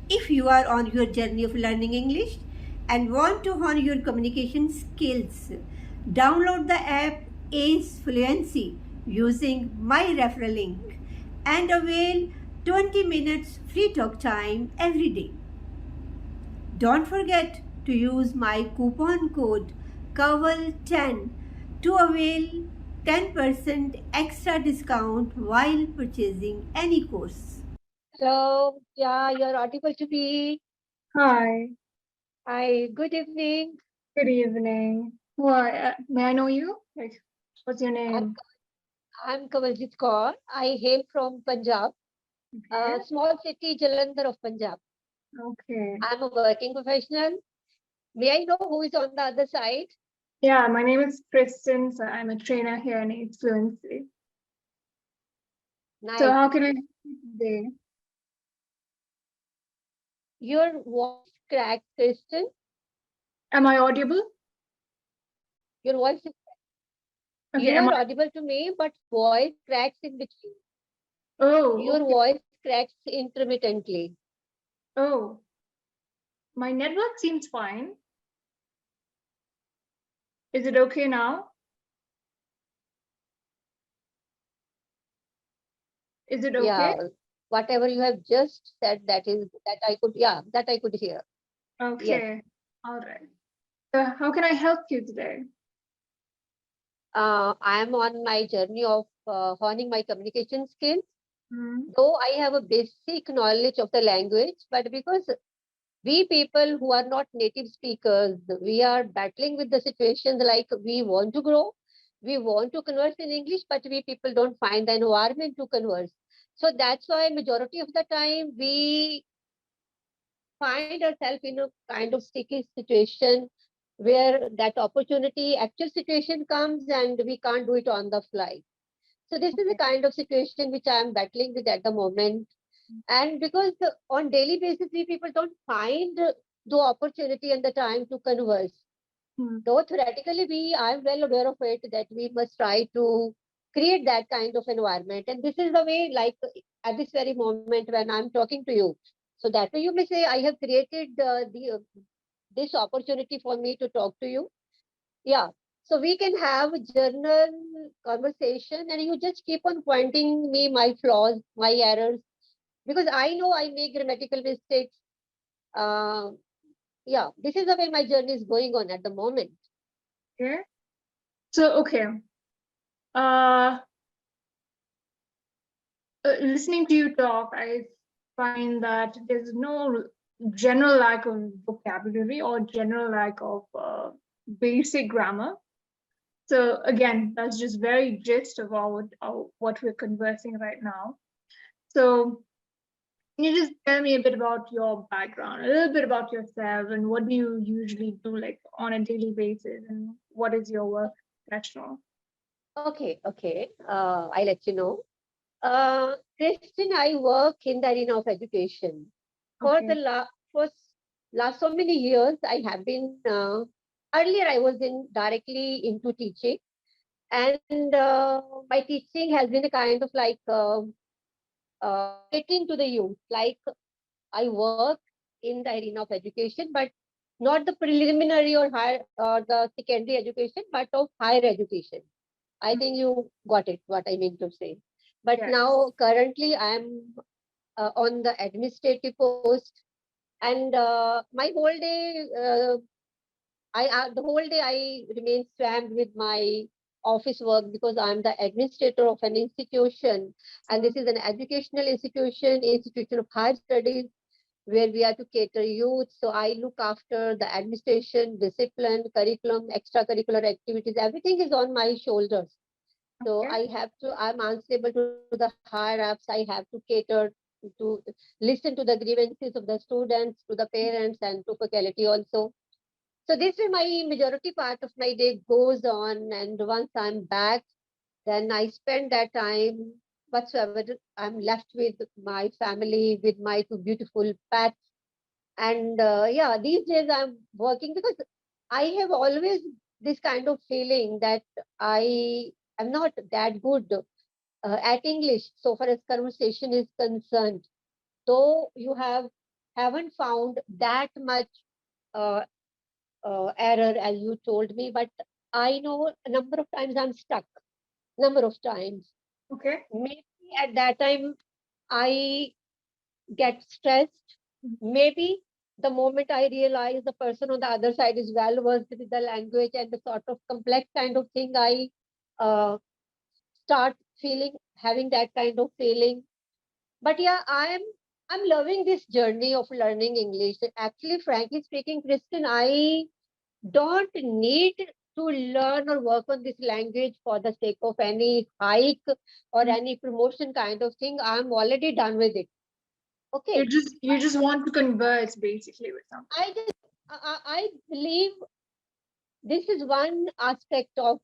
If you are on your journey of learning English and want to hone your communication skills, download the app Ace Fluency using my referral link and avail 20 minutes free talk time every day. Don't forget to use my coupon code COVEL10 to avail 10% extra discount while purchasing any course. Hello, yeah, you're audible to me. Hi, Hi, good evening. good evening. May I know you? Like, what's your name? I'm Kawaljit Kaur. I hail from Punjab, Okay. a small city, Jalandhar of Punjab. Okay. I'm a working professional. May I know who is on the other side? Yeah, my name is Kristin. So I'm a trainer here in Ace Fluency. Nice. So how can I help you today? Your voice cracked, Kristin. Am I audible? Your voice is Okay. you are audible to me, but voice cracks in between. Oh, Your okay. voice cracks intermittently. Oh, my network seems fine. Is it okay now? Is it okay? Yeah, whatever you have just said, that I could hear. Okay. Yes. All right. So how can I help you today? I am on my journey of honing my communication skills. Hmm. Though I have a basic knowledge of the language, but because we people who are not native speakers, we are battling with the situations like we want to grow, we want to converse in English, but we people don't find the environment to converse. So that's why majority of the time we find ourselves in a kind of sticky situation where that opportunity, actual situation comes and we can't do it on the fly. So this is the kind of situation which I am battling with at the moment. And because on daily basis, we people don't find the opportunity and the time to converse. Though theoretically, I am well aware of it that we must try to create that kind of environment. And this is the way, like at this very moment when I'm talking to you. So that way you may say, I have created this opportunity for me to talk to you. Yeah. So we can have a journal conversation and you just keep on pointing me my flaws, my errors, because I know I make grammatical mistakes. Uh, yeah, this is the way my journey is going on at the moment. Okay. So, okay. Uh, Listening to you talk, I find that there's no general lack of vocabulary or general lack of basic grammar. So again, that's just very gist of what we're conversing right now. So can you just tell me a bit about your background, a little bit about yourself, and what do you usually do like on a daily basis, and what is your work professional? Okay. I'll let you know. Kristin, I work in the arena of education. For Okay. the last so many years, I have been, earlier I was in directly into teaching, and my teaching has been a kind of like getting to the youth. Like I work in the arena of education, but not the preliminary or higher or the secondary education, but of higher education. I think you got it, what I mean to say. But Yes. now, currently, I am on the administrative post, and my whole day, the whole day I remain swamped with my office work because I'm the administrator of an institution, and this is an educational institution of higher studies where we are to cater youth. So I look after the administration, discipline, curriculum, extracurricular activities. Everything is on my shoulders. So Okay. I'm answerable to the higher ups. I have to cater to listen to the grievances of the students, to the parents, and to faculty also. So this is my majority part of my day goes on. And once I'm back, then I spend that time whatsoever I'm left with my family, with my two beautiful pets. And yeah, these days I'm working because I have always this kind of feeling that I am not that good at English so far as conversation is concerned. Though you have haven't found that much uh, error as you told me, but I know a number of times I'm stuck. Number of times. Okay. Maybe at that time I get stressed. Maybe the moment I realize the person on the other side is well versed with the language and the sort of complex kind of thing, I uh, start having that kind of feeling. But yeah, I'm loving this journey of learning English. Actually, frankly speaking, Kristin, I don't need to learn or work on this language for the sake of any hike or any promotion kind of thing. I'm already done with it. Okay. You just want to converse basically with something. I believe this is one aspect of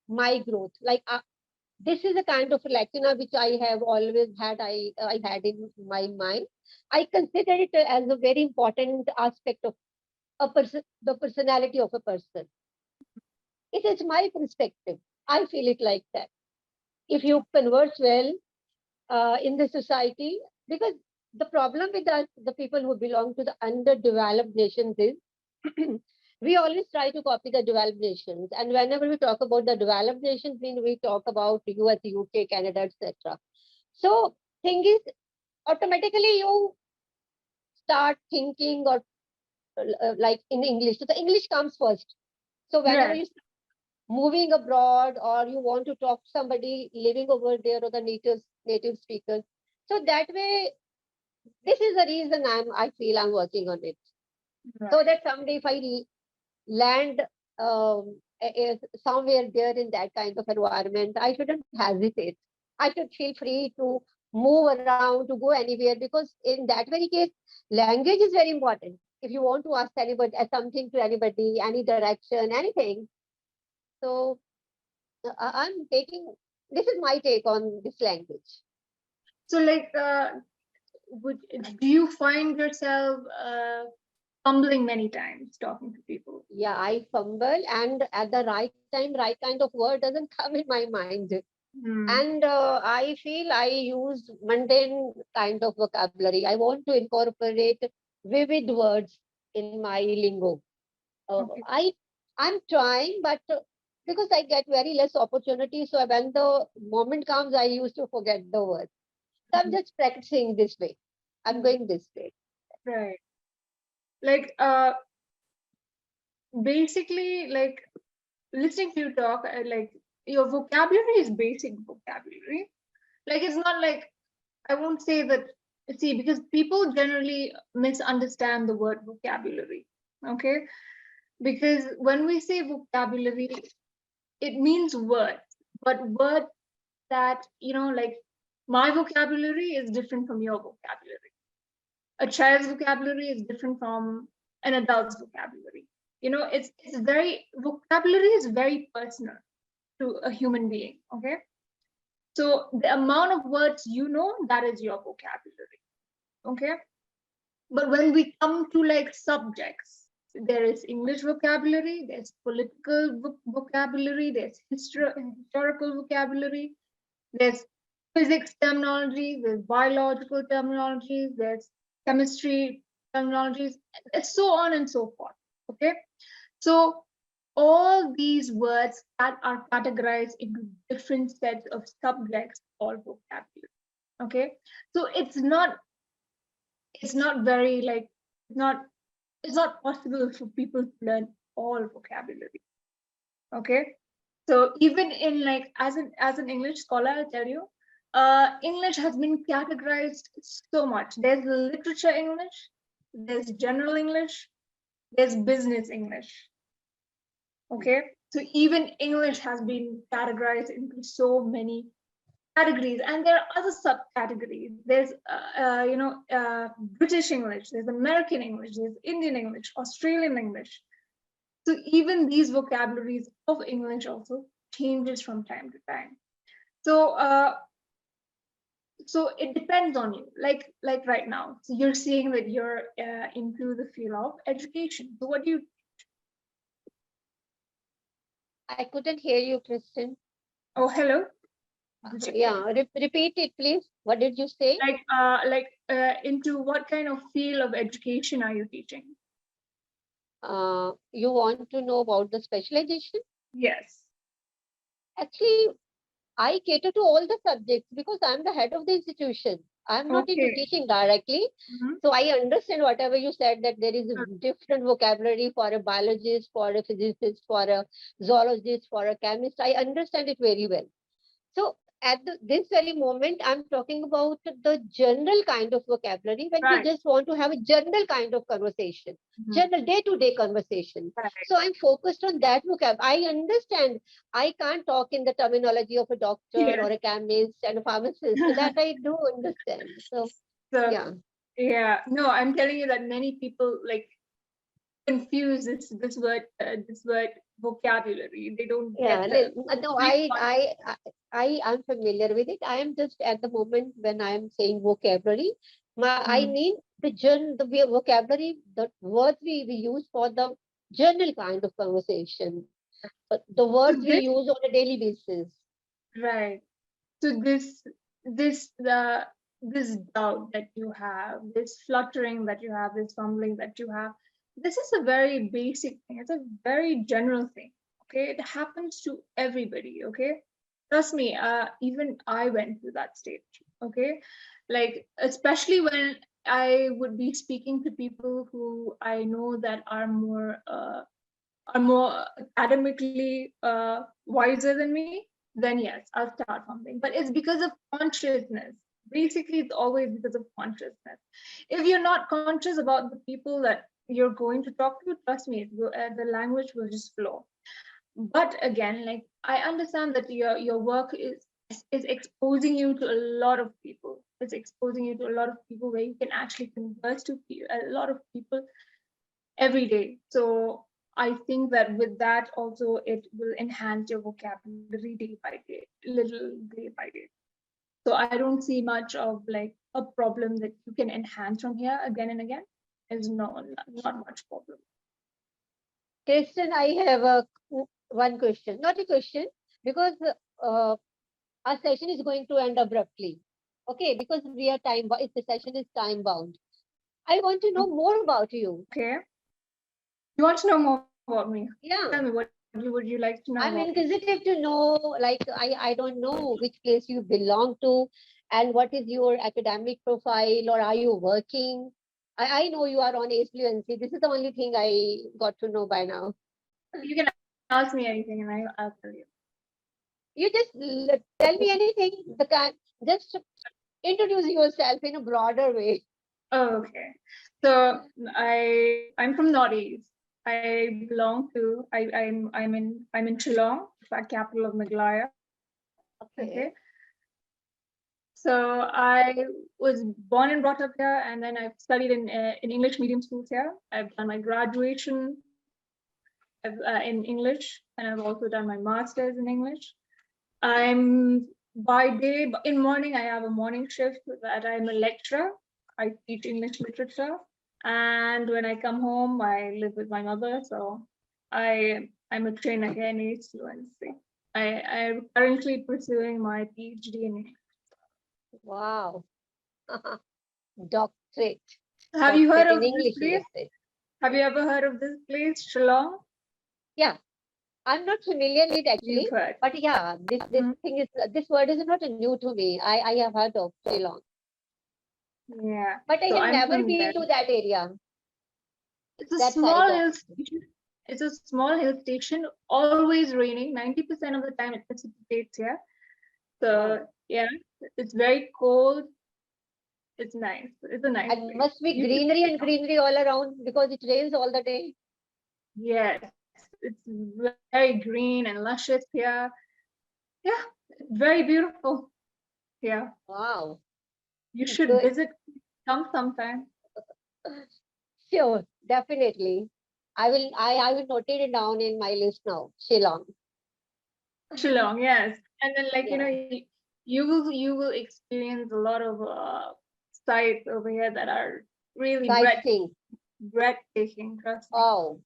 my growth. Like this is a kind of lacuna which I have always had. I had in my mind. I consider it as a very important aspect of a person, the personality of a person. It is my perspective. I feel it like that. If you converse well in the society, because the problem with us, the people who belong to the underdeveloped nations is we always try to copy the developed nations. And whenever we talk about the developed nations, we talk about US, UK, Canada, etc. So thing is, automatically you start thinking or like in English. So the English comes first. So whenever Right. you moving abroad or you want to talk to somebody living over there or the native speakers, so that way this is the reason I feel I'm working on it, Right. so that someday if I land somewhere there in that kind of environment, I shouldn't hesitate. I should feel free to move around, to go anywhere, because in that very case language is very important. If you want to ask anybody something to anybody, any direction, anything. So I'm taking, this is my take on this language. So like do you find yourself fumbling many times talking to people? Yeah, I fumble, and at the right time, right kind of word doesn't come in my mind. And I feel I use mundane kind of vocabulary. I want to incorporate vivid words in my lingo. Okay. I'm trying, but because I get very less opportunity, so when the moment comes, I used to forget the word. So I'm just practicing this way. I'm going this way. Right. Like basically, like listening to you talk, like your vocabulary is basic vocabulary. Like it's not like, I won't say that. See, because people generally misunderstand the word vocabulary. Okay, because when we say vocabulary, it means words, but words that, like my vocabulary is different from your vocabulary. A child's vocabulary is different from an adult's vocabulary. It's very, vocabulary is very personal to a human being. Okay, so the amount of words that is your vocabulary. Okay, but when we come to like subjects, there is English vocabulary, there's political vocabulary, there's historical vocabulary, there's physics terminology, there's biological terminology, there's chemistry terminologies, and so on and so forth. Okay, so all these words that are categorized into different sets of subjects or vocabulary. Okay, so it's not very like, it's not possible for people to learn all vocabulary. Okay, so even in like, as an English scholar, I'll tell you, English has been categorized so much. There's literature English, there's general English, there's business English. Okay, so even English has been categorized into so many categories, and there are other subcategories. There's British English, there's American English, there's Indian English, Australian English. So even these vocabularies of English also changes from time to time. So it depends on you. Like right now, so you're saying that you're into the field of education. So what do you? I couldn't hear you, Kristin. Oh, hello. Yeah, repeat it, please. What did you say? Into what kind of field of education are you teaching? You want to know about the specialization? Yes. Actually, I cater to all the subjects because I'm the head of the institution. I'm not into Okay. teaching directly. Mhm. So I understand whatever you said, that there is a Mm. different vocabulary for a biologist, for a physicist, for a zoologist, for a chemist. I understand it very well. So at this very moment, I'm talking about the general kind of vocabulary when we Right. just want to have a general kind of conversation, Mhm. general day-to-day conversation. Right. So I'm focused on that vocab. I understand I can't talk in the terminology of a doctor Yes. or a chemist and a pharmacist. So that I do understand. So So yeah. yeah, no, I'm telling you that many people like confuse this word vocabulary. They don't Yeah, get the no, brief I am familiar with it. I am just at the moment when I am saying vocabulary, I Mm. mean the vocabulary, the words we use for the general kind of conversation, the So words we this use on a daily basis. right. So this doubt that you have, this fluttering that you have, this fumbling that you have, this is a very basic thing. It's a very general thing. Okay, it happens to everybody. Okay, trust me. Even I went through that stage. Okay, like especially when I would be speaking to people who I know that are more academically wiser than me, then yes, I'll start something. But it's because of consciousness. Basically, it's always because of consciousness. If you're not conscious about the people that you're going to talk to, trust me, the language will just flow. But again, like I understand that your work is exposing you to a lot of people. It's exposing you to a lot of people where you can actually converse to a lot of people every day. So I think that with that also it will enhance your vocabulary day by day, little day by day. So I don't see much of like a problem that you can enhance from here again and again. Is not much problem. Kristen, I have one question, not a question, because our session is going to end abruptly. Okay, because we are the session is time bound. I want to know more about you. Okay. You want to know more about me? Yeah. Tell me what would you like to know I'm about me? inquisitive to know, like, I don't know which place you belong to and what is your academic profile, or are you working? I know you are on Ace Fluency. This is the only thing I got to know by now. You can ask me anything and I'll tell you. You just tell me anything. Just introduce yourself in a broader way. Oh, okay. So I'm from Northeast. I belong to I'm in Shillong, the capital of Meghalaya. Okay. So I was born and brought up here, and then I've studied in English medium schools here. I've done my graduation in English, and I've also done my master's in English. I'm by day in morning I have a morning shift that I'm a lecturer. I teach English literature, and when I come home, I live with my mother. So I'm a trainer here in Ace Fluency. I'm currently pursuing my PhD in English. Wow. Doctorate. Have you heard Doctorate of in this English, place? you say? Have you ever heard of this place, Shillong? Yeah. I'm not familiar with actually, You've heard. but yeah, this Mhm. thing is this word is not new to me. I have heard of Ceylon, Yeah. but I So have I'm never from been there. to that area, It's a that small side of. hill station. It's a small hill station, always raining. 90% of the time it precipitates here. Wow. So yeah, it's very cold. It's nice. It's a nice And place. must be You should greenery check and out. greenery all around because it rains all the day. Yes, it's very green and luscious here. Yeah, very beautiful. Yeah, Wow. you should Good. visit sometime. Sure, definitely. I will note it down in my list now. Shillong. Shillong, yes. And then like Yeah. you will experience a lot of sights over here that are really Sightseeing. breathtaking. Trust me. Oh,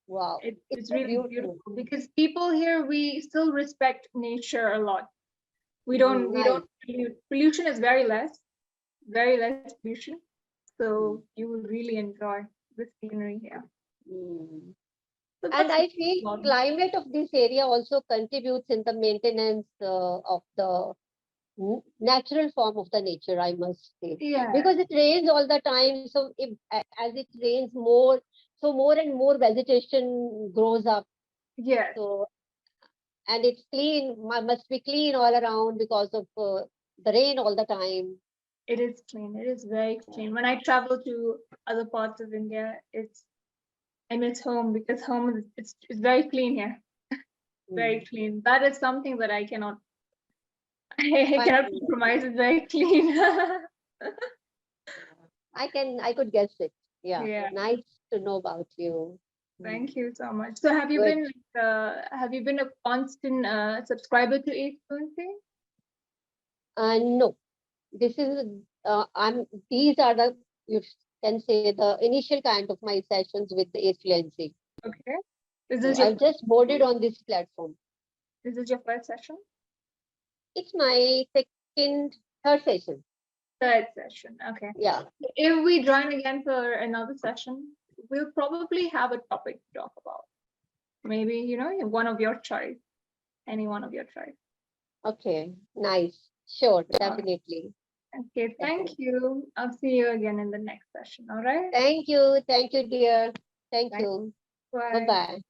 wow. It's It's so really beautiful. beautiful because people here we still respect nature a lot. We don't Nice. pollute. Pollution is very less pollution. So you will really enjoy the scenery here. Mm. So And that's I feel important. climate of this area also contributes in the maintenance of the natural form of the nature, I must say. Yeah. Because it rains all the time. So if, as it rains more, so more and more vegetation grows up. Yes. So, and it's clean, must be clean all around because of the rain all the time. It is clean. It is very clean. When I travel to other parts of India, I miss home because home is it's very clean here. Very Mm. clean. That is something that I cannot I But cannot compromise. It's very clean. I could guess it. Yeah. Yeah. Nice to know about you. Thank you so much. So Good. have you been a constant subscriber to Ace Fluency? No, this is these are the, you can say, the initial kind of my sessions with the Ace Fluency. Okay. Is So this your I've just boarded on this platform. first session? It's my third session. Third session. Okay. Yeah. If we join again for another session, we'll probably have a topic to talk about. Maybe, one of your choice. Any one of your choice. Okay. Nice. Sure. All right. Definitely. Okay, thank you. I'll see you again in the next session. All right. Thank you. Thank you, dear. Thank you. Bye. Bye-bye.